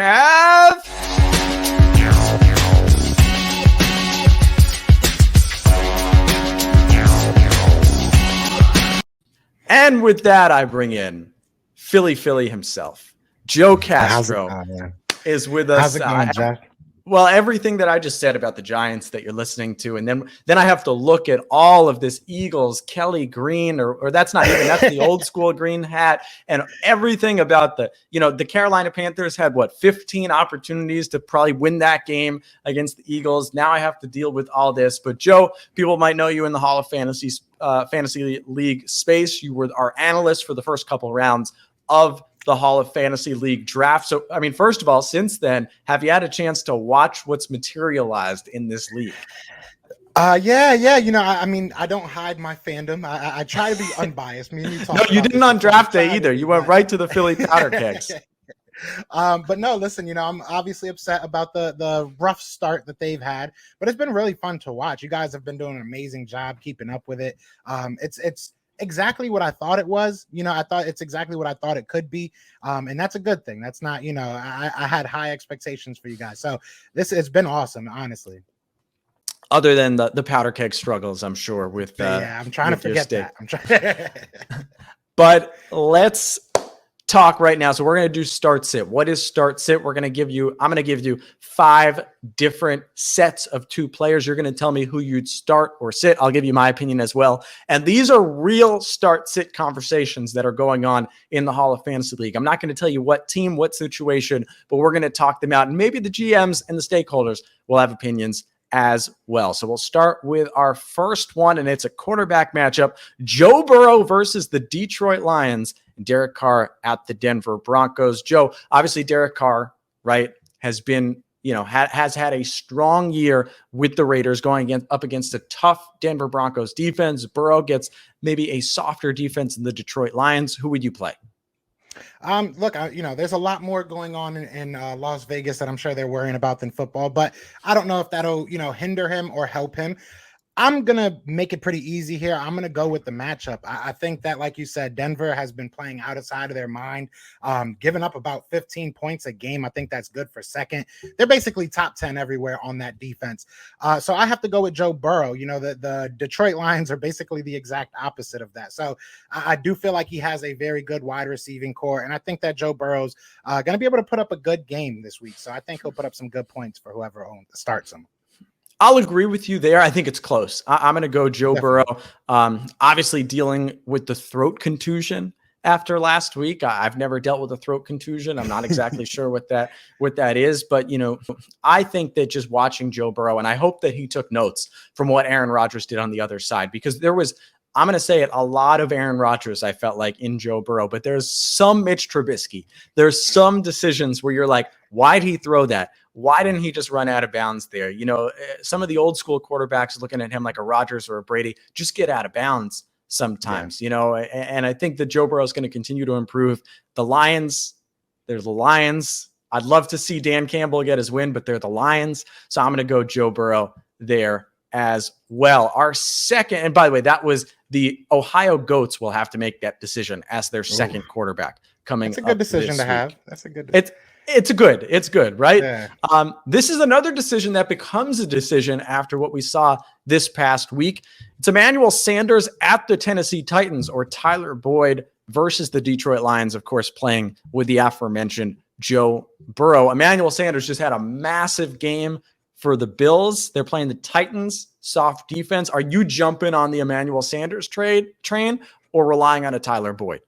have. And with that, I bring in Philly himself. Joe Castro is with us. How's it going, Jack? Well, everything that I just said about the Giants that you're listening to, and then I have to look at all of this Eagles, Kelly Green, or that's not even, that's the old school green hat, and everything about the Carolina Panthers had 15 opportunities to probably win that game against the Eagles. Now I have to deal with all this. But Joe, people might know you in the Hall of Fantasy League space. You were our analyst for the first couple rounds of the Hall of Fantasy League draft. So, I mean, first of all, since then, have you had a chance to watch what's materialized in this league? Yeah. I mean, I don't hide my fandom. I try to be unbiased. Me and you talk. No, you didn't on draft day either. You went right to the Philly powder kegs. But no, listen, I'm obviously upset about the rough start that they've had, but it's been really fun to watch. You guys have been doing an amazing job keeping up with it. It's exactly what I thought it was. I thought it's exactly what I thought it could be. And that's a good thing. That's not, I had high expectations for you guys. So this has been awesome, honestly. Other than the powder keg struggles, I'm sure with I'm trying to forget that. I'm trying. But let's talk right now. So we're going to do start sit. What is start sit? I'm going to give you 5 different sets of 2 players. You're going to tell me who you'd start or sit. I'll give you my opinion as well. And these are real start sit conversations that are going on in the Hall of Fantasy League. I'm not going to tell you what team, what situation, but we're going to talk them out. And maybe the GMs and the stakeholders will have opinions as well. So we'll start with our first one, and it's a quarterback matchup. Joe Burrow versus the Detroit Lions, and Derek Carr at the Denver Broncos. Joe, obviously Derek Carr, right, has been, has had a strong year with the Raiders going up against a tough Denver Broncos defense. Burrow gets maybe a softer defense in the Detroit Lions. Who would you play? Look, there's a lot more going on in Las Vegas that I'm sure they're worrying about than football, but I don't know if that'll, hinder him or help him. I'm going to make it pretty easy here. I'm going to go with the matchup. I think that, like you said, Denver has been playing outside of their mind, giving up about 15 points a game. I think that's good for second. They're basically top 10 everywhere on that defense. So I have to go with Joe Burrow. The Detroit Lions are basically the exact opposite of that. So I do feel like he has a very good wide receiving core, and I think that Joe Burrow's going to be able to put up a good game this week. So I think he'll put up some good points for whoever starts him. I'll agree with you there. I think it's close. I'm going to go Joe Burrow. Obviously dealing with the throat contusion after last week. I've never dealt with a throat contusion. I'm not exactly sure what that is, but I think that just watching Joe Burrow, and I hope that he took notes from what Aaron Rodgers did on the other side, because there was, I'm going to say it, a lot of Aaron Rodgers, I felt like, in Joe Burrow, but there's some Mitch Trubisky. There's some decisions where you're like, why'd he throw that? Why didn't he just run out of bounds there? Some of the old school quarterbacks looking at him like a Rodgers or a Brady, just get out of bounds sometimes, and I think that Joe Burrow is going to continue to improve. The Lions, there's the Lions. I'd love to see Dan Campbell get his win, but they're the Lions. So I'm going to go Joe Burrow there as well. Our second, and by the way, that was the Ohio Goats will have to make that decision as their second quarterback coming. That's a good decision to have. That's a good. It's good, right? Yeah. This is another decision that becomes a decision after what we saw this past week. It's Emmanuel Sanders at the Tennessee Titans, or Tyler Boyd versus the Detroit Lions, of course, playing with the aforementioned Joe Burrow. Emmanuel Sanders just had a massive game for the Bills. They're playing the Titans, soft defense. Are you jumping on the Emmanuel Sanders train or relying on a Tyler Boyd?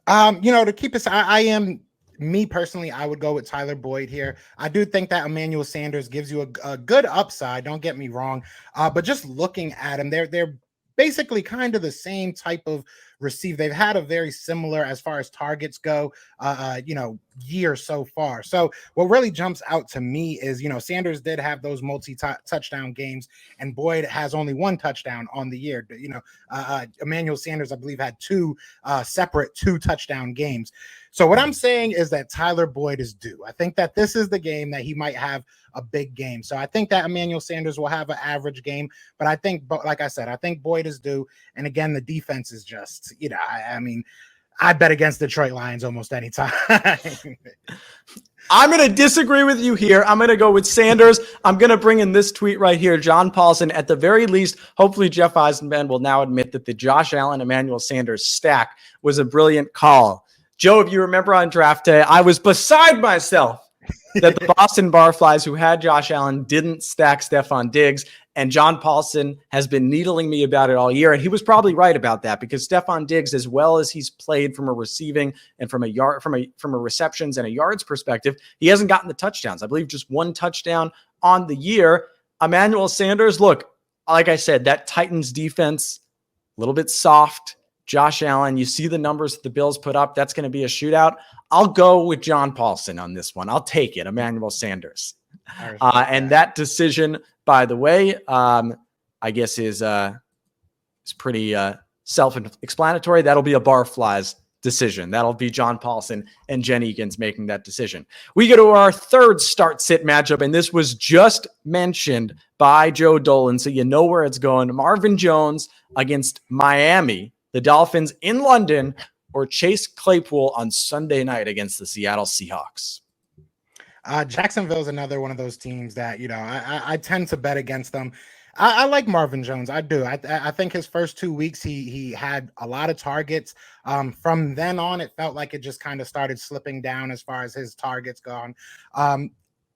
To keep us, I am. Me personally, I would go with Tyler Boyd here. I do think that Emmanuel Sanders gives you a good upside. Don't get me wrong. But just looking at him, they're basically kind of the same type of receive. They've had a very similar, as far as targets go, year so far. So what really jumps out to me is, Sanders did have those multi-touchdown games, and Boyd has only 1 touchdown on the year. Emmanuel Sanders, I believe, had 2 separate 2-touchdown games. So what I'm saying is that Tyler Boyd is due. I think that this is the game that he might have a big game. So I think that Emmanuel Sanders will have an average game, but I think, like I said, I think Boyd is due. And again, the defense is just, I mean, I bet against Detroit Lions almost any time. I'm going to disagree with you here. I'm going to go with Sanders. I'm going to bring in this tweet right here. John Paulson, at the very least, hopefully Jeff Eisenman will now admit that the Josh Allen, Emmanuel Sanders stack was a brilliant call. Joe, if you remember on draft day, I was beside myself that the Boston Barflies, who had Josh Allen, didn't stack Stephon Diggs. And John Paulson has been needling me about it all year. And he was probably right about that, because Stephon Diggs, as well as he's played from a receiving and from a receptions and a yards perspective, he hasn't gotten the touchdowns. I believe just one touchdown on the year. Emmanuel Sanders, look, like I said, that Titans defense, a little bit soft. Josh Allen, you see the numbers the Bills put up. That's going to be a shootout. I'll go with John Paulson on this one. I'll take it, Emmanuel Sanders. And that decision, by the way, I guess is pretty self-explanatory. That'll be a Barflies decision. That'll be John Paulson and Jen Egan's making that decision. We go to our third start-sit matchup, and this was just mentioned by Joe Dolan, so you know where it's going. Marvin Jones against Miami, the Dolphins in London, or Chase Claypool on Sunday night against the Seattle Seahawks. Jacksonville's another one of those teams that, I tend to bet against them. I like Marvin Jones. I do. I think his first 2 weeks, he had a lot of targets. From then on, it felt like it just kind of started slipping down as far as his targets gone.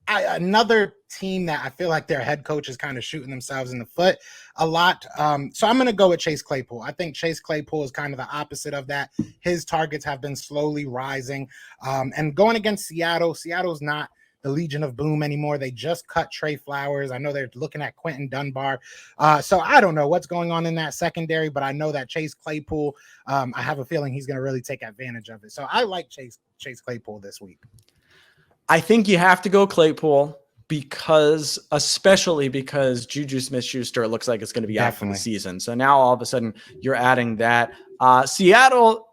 Another team that I feel like their head coach is kind of shooting themselves in the foot a lot. So I'm going to go with Chase Claypool. I think Chase Claypool is kind of the opposite of that. His targets have been slowly rising. And going against Seattle's not the Legion of Boom anymore. They just cut Trey Flowers. I know they're looking at Quentin Dunbar. So I don't know what's going on in that secondary, but I know that Chase Claypool, I have a feeling he's going to really take advantage of it. So I like Chase Claypool this week. I think you have to go Claypool especially because Juju Smith-Schuster looks like it's going to be out for the season. So now all of a sudden you're adding that. Seattle,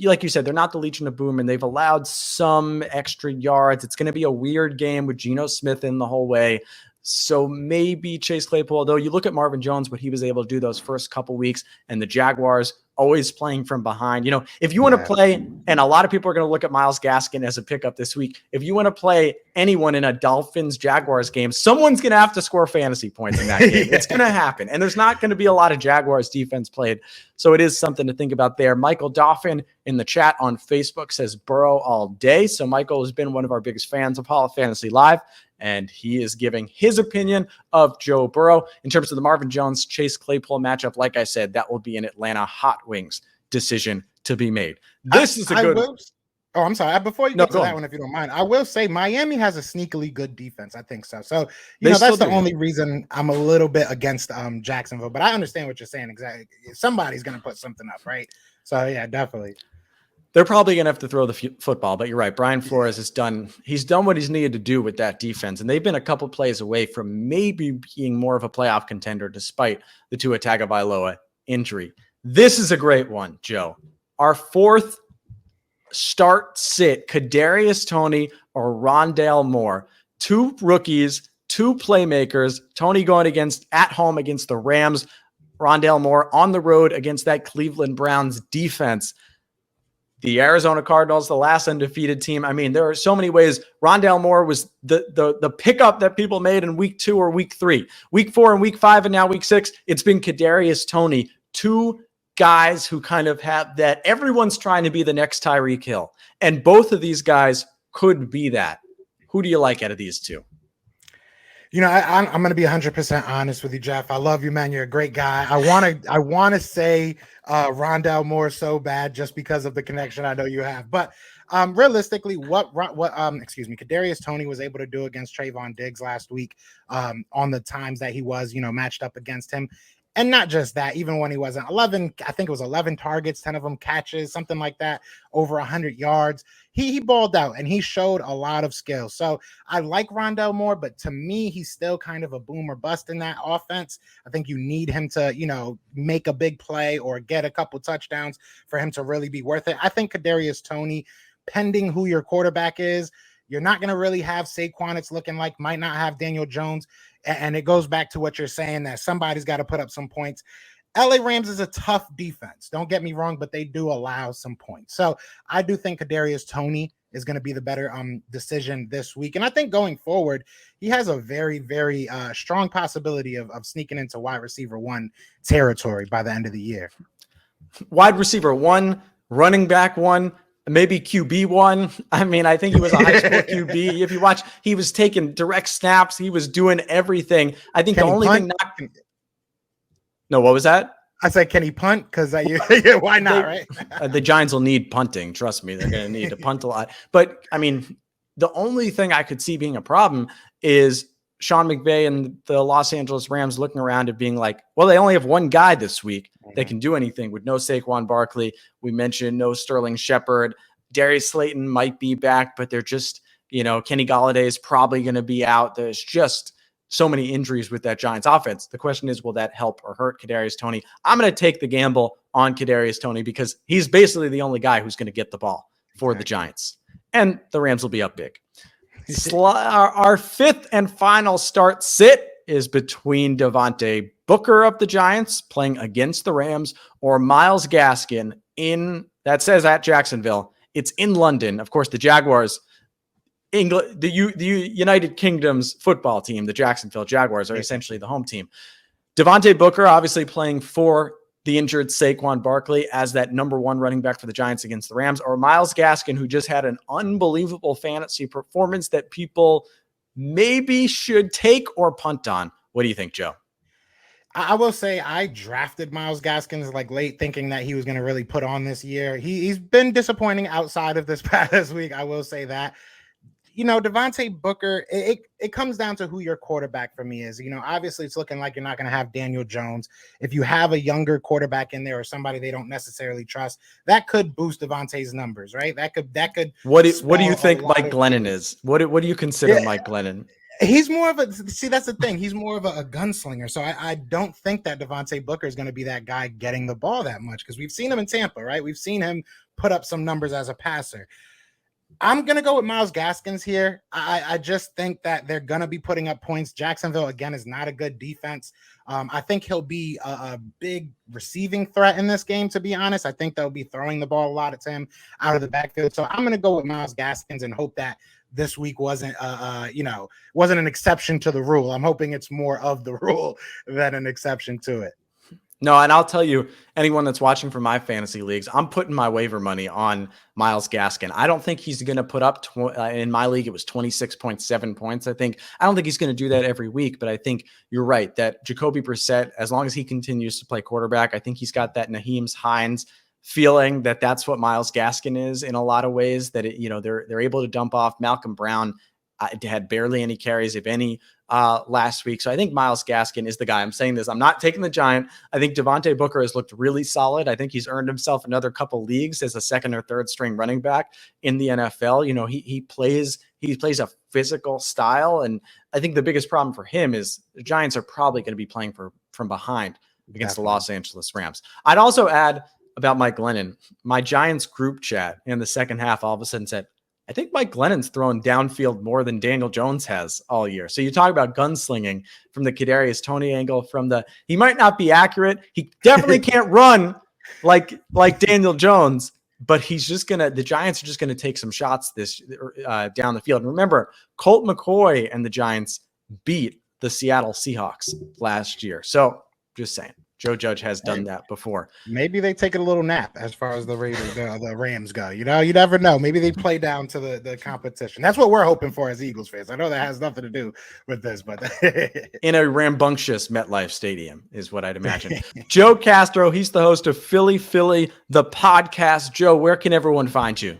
like you said, they're not the Legion of Boom, and they've allowed some extra yards. It's going to be a weird game with Geno Smith in the whole way. So maybe Chase Claypool, although you look at Marvin Jones, what he was able to do those first couple weeks, and the Jaguars always playing from behind. If you want to play, and a lot of people are going to look at Myles Gaskin as a pickup this week, if you want to play anyone in a Dolphins-Jaguars game, someone's going to have to score fantasy points in that game. It's going to happen. And there's not going to be a lot of Jaguars defense played. So it is something to think about there. Michael Dauphin in the chat on Facebook says Burrow all day. So Michael has been one of our biggest fans of Hall of Fantasy Live, and he is giving his opinion of Joe Burrow. In terms of the Marvin Jones Chase Claypool matchup, like I said, that will be an Atlanta Hot Wings decision to be made. This is a good one. Oh, I'm sorry. Before you get to that one, if you don't mind, I will say Miami has a sneakily good defense. I think so. So, that's the only reason I'm a little bit against Jacksonville, but I understand what you're saying. Exactly. Somebody's going to put something up, right? So, yeah, definitely. They're probably going to have to throw the football, but you're right. Brian Flores he's done what he's needed to do with that defense, and they've been a couple plays away from maybe being more of a playoff contender despite the Tua Tagovailoa injury. This is a great one, Joe. Our fourth start-sit, Kadarius Toney or Rondale Moore. Two rookies, two playmakers. Toney going at home against the Rams. Rondale Moore on the road against that Cleveland Browns defense. The Arizona Cardinals, the last undefeated team. I mean, there are so many ways. Rondale Moore was the pickup that people made in week 2 or week 3. Week 4 and week 5 and now week 6, it's been Kadarius Toney. Two guys who kind of have that. Everyone's trying to be the next Tyreek Hill. And both of these guys could be that. Who do you like out of these two? I'm going to be 100% honest with you, Jeff. I love you, man. You're a great guy. I want to say Rondale Moore so bad just because of the connection I know you have. But realistically, Kadarius Toney was able to do against Trayvon Diggs last week on the times that he was, matched up against him. And not just that, even when he wasn't 11, I think it was 11 targets, 10 of them catches, something like that, over 100 yards. He balled out and he showed a lot of skill. So I like Rondale Moore, but to me, he's still kind of a boom or bust in that offense. I think you need him to, make a big play or get a couple touchdowns for him to really be worth it. I think Kadarius Toney, pending who your quarterback is, you're not going to really have Saquon, it's looking like, might not have Daniel Jones. And it goes back to what you're saying, that somebody's got to put up some points. LA Rams is a tough defense. Don't get me wrong, but they do allow some points. So I do think Kadarius Toney is going to be the better decision this week. And I think going forward, he has a very, very strong possibility of sneaking into wide receiver 1 territory by the end of the year. Wide receiver 1, running back 1, maybe QB 1. I mean, I think he was a high school QB. If you watch, he was taking direct snaps. He was doing everything. I think the only thing not... No, what was that? I said, can he punt? Because why not, right? The Giants will need punting. Trust me, they're going to need to punt a lot. But, I mean, the only thing I could see being a problem is Sean McVay and the Los Angeles Rams looking around and being like, well, they only have one guy this week that can do anything with no Saquon Barkley. We mentioned no Sterling Shepard. Darius Slayton might be back, but they're just, Kenny Golladay is probably going to be out. There's just so many injuries with that Giants offense. The question is, will that help or hurt Kadarius Toney? I'm going to take the gamble on Kadarius Toney because he's basically the only guy who's going to get the ball for the Giants. And the Rams will be up big. Our fifth and final start sit is between Devonte Booker of the Giants playing against the Rams or Myles Gaskin that says at Jacksonville. It's in London. Of course, the Jaguars, England, the United Kingdom's football team, the Jacksonville Jaguars, are essentially the home team. Devonte Booker obviously playing for the injured Saquon Barkley as that number 1 running back for the Giants against the Rams, or Myles Gaskin, who just had an unbelievable fantasy performance that people maybe should take or punt on. What do you think, Joe? I will say I drafted Myles Gaskins late, thinking that he was going to really put on this year. He's been disappointing outside of this past week. I will say that. Devonte Booker, it comes down to who your quarterback for me is. Obviously it's looking like you're not going to have Daniel Jones. If you have a younger quarterback in there or somebody they don't necessarily trust, that could boost Devontae's numbers, right? That could. What do you think Mike Glennon is? What do you consider Mike Glennon? He's more of that's the thing. He's more of a gunslinger. So I don't think that Devonte Booker is going to be that guy getting the ball that much because we've seen him in Tampa, right? We've seen him put up some numbers as a passer. I'm going to go with Myles Gaskins here. I just think that they're going to be putting up points. Jacksonville, again, is not a good defense. I think he'll be a big receiving threat in this game, to be honest. I think they'll be throwing the ball a lot at him out of the backfield. So I'm going to go with Myles Gaskins and hope that this week wasn't an exception to the rule. I'm hoping it's more of the rule than an exception to it. No, and I'll tell you, anyone that's watching for my fantasy leagues, I'm putting my waiver money on Myles Gaskin. I don't think he's going to put up, in my league, it was 26.7 points, I think. I don't think he's going to do that every week, but I think you're right that Jacoby Brissett, as long as he continues to play quarterback, I think he's got that Naheem Hines feeling that that's what Myles Gaskin is in a lot of ways, that they're able to dump off. Malcolm Brown had barely any carries, if any, last week. So I think Myles Gaskin is the guy. I'm saying this. I'm not taking the Giant. I think Devonte Booker has looked really solid. I think he's earned himself another couple leagues as a second or third string running back in the NFL. He plays a physical style. And I think the biggest problem for him is the Giants are probably going to be playing from behind against the Los Angeles Rams. I'd also add about Mike Glennon, my Giants group chat in the second half all of a sudden said, I think Mike Glennon's thrown downfield more than Daniel Jones has all year. So you talk about gunslinging from the Kadarius Toney angle, he might not be accurate. He definitely can't run like Daniel Jones, but the Giants are just going to take some shots down the field. And remember, Colt McCoy and the Giants beat the Seattle Seahawks last year. So just saying. Joe Judge has done that before. Maybe they take a little nap as far as the Rams go. You never know. Maybe they play down to the competition. That's what we're hoping for as Eagles fans. I know that has nothing to do with this, but in a rambunctious MetLife Stadium is what I'd imagine. Joe Castro, he's the host of Philly, the podcast. Joe, where can everyone find you?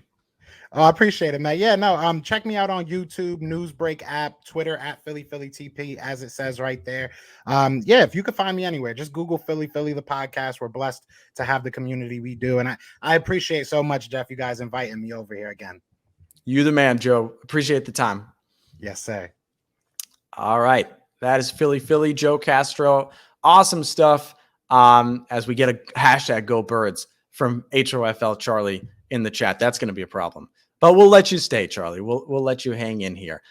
Oh, I appreciate it, man. Yeah, no, check me out on YouTube, Newsbreak app, Twitter at PhillyTP, as it says right there. If you could find me anywhere, just Google Philly, the podcast. We're blessed to have the community we do. And I appreciate so much, Jeff, you guys inviting me over here again. You the man, Joe. Appreciate the time. Yes, sir. All right. That is Philly, Joe Castro. Awesome stuff. As we get a hashtag Go Birds from HOFL Charlie in the chat. That's going to be a problem. But we'll let you stay, Charlie. We'll let you hang in here.